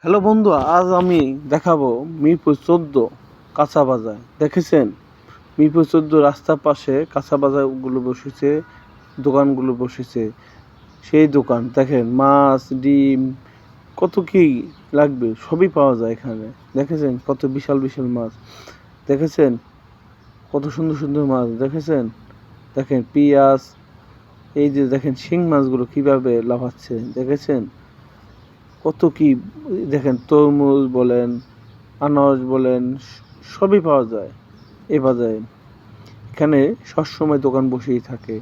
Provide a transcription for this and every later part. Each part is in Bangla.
হ্যালো বন্ধু, আজ আমি দেখাবো মিরপুর 14 কাঁচা বাজার। দেখেছেন মিরপুর 14 রাস্তার পাশে কাঁচা বাজারগুলো বসেছে, দোকানগুলো বসেছে। সেই দোকান দেখেন, মাছ, ডিম, কত কি লাগবে সবই পাওয়া যায় এখানে। দেখেছেন কত বিশাল বিশাল মাছ, দেখেছেন কত সুন্দর সুন্দর মাছ, দেখেছেন। দেখেন পেঁয়াজ, এই যে দেখেন শিং মাছগুলো কিভাবে লাফাচ্ছে, দেখেছেন কত কি। দেখেন তরমুজ বলেন, আনারস বলেন, সবই পাওয়া যায় এ বাজারে। এখানে সবসময় দোকান বসেই থাকে।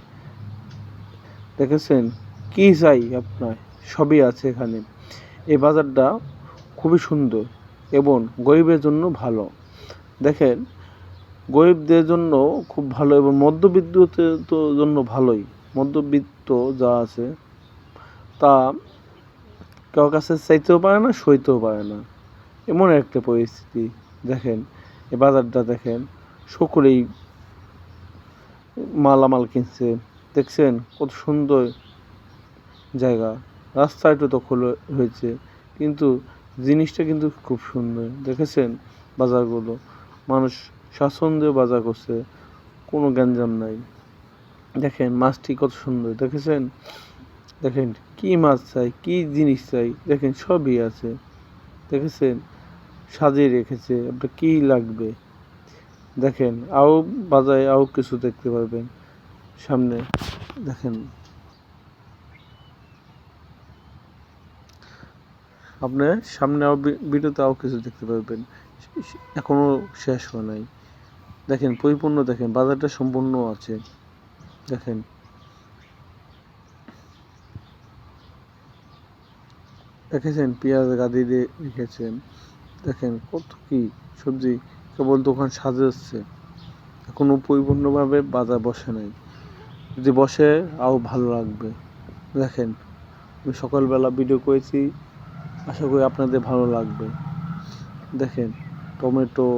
দেখেছেন কি চাই আপনার, সবই আছে এখানে। এই বাজারটা খুবই সুন্দর এবং গরিবের জন্য ভালো। দেখেন গরিবদের জন্য খুব ভালো এবং মধ্যবিত্তদের তো জন্য ভালোই। মধ্যবিত্ত যা আছে তা কারো কাছে চাইতেও পারে না, সইতেও পারে না, এমন একটা পরিস্থিতি। দেখেন এই বাজারটা দেখেন, সকলেই মালামাল কিনছে। দেখছেন কত সুন্দর জায়গা, রাস্তা একটু দখল হয়েছে কিন্তু জিনিসটা কিন্তু খুব সুন্দর। দেখেছেন বাজারগুলো, মানুষ স্বাচ্ছন্দ্যে বাজার করছে, কোনো গ্যাঞ্জাম নাই। দেখেন মাছটি কত সুন্দর, দেখেছেন। দেখেন কি মাছ চাই, কি জিনিস চাই, দেখেন সবই আছে। দেখেছেন সাজিয়ে রেখেছে, আপনার কী লাগবে। দেখেন আরও বাজারে আরও কিছু দেখতে পারবেন সামনে। দেখেন আপনার সামনে আরও ভিডিওতে আরও কিছু দেখতে পারবেন, এখনও শেষ হয় নাই। দেখেন পরিপূর্ণ, দেখেন বাজারটা সম্পূর্ণ আছে। দেখেন দেখেছেন পেঁয়াজ গাদি দিয়ে রেখেছেন। দেখেন কত কি সবজি, কেবল দোকান সাজাচ্ছে, এখনও পরিপূর্ণভাবে বাজার বসে নাই। যদি বসে আরও ভালো লাগবে। দেখেন আমি সকালবেলা ভিডিও করেছি, আশা করি আপনাদের ভালো লাগবে। দেখেন টমেটো,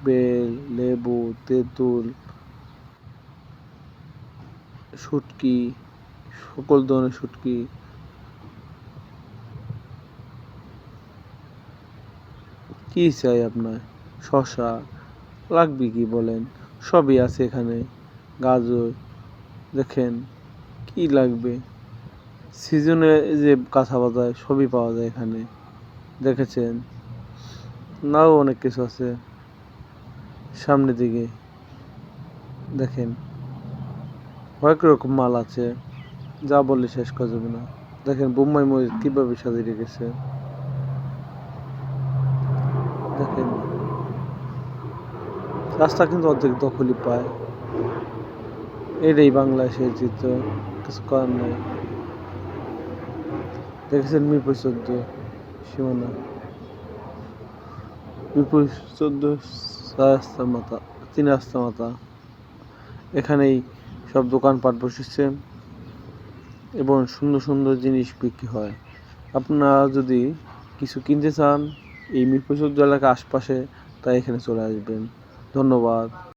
বেল, লেবু, তেঁতুল, শুটকি, সকল ধরনের শুটকি, কি চাই আপনার, শসা লাগবে কি বলেন, সবই আছে এখানে। গাজর, দেখেন কি লাগবে, সিজনে যে কাঁচা বাজার সবই পাওয়া যায় এখানে। দেখেছেন নাও অনেক কিছু আছে সামনের দিকে। দেখেন কয়েক রকম মাল আছে, যা বললে শেষ করা যাবে না। দেখেন বোম্বাই মরিচ কীভাবে সাজিয়ে রেখেছে। দেখেন রাস্তা কিন্তু অর্ধেক দখলই পায়, এটাই বাংলাদেশের চিত্র, কিছু করার নাই। দেখেছেন মিরপুর 14 সীমানা, মিরপুর 14 রাস্তা মাথা, 3 রাস্তা মাথা, এখানেই সব দোকানপাট বসেছে এবং সুন্দর সুন্দর জিনিস বিক্রি হয়। আপনারা যদি কিছু কিনতে চান এই মিরপুর 14 এলাকার আশপাশে, তাই এখানে চলে আসবেন। ধন্যবাদ।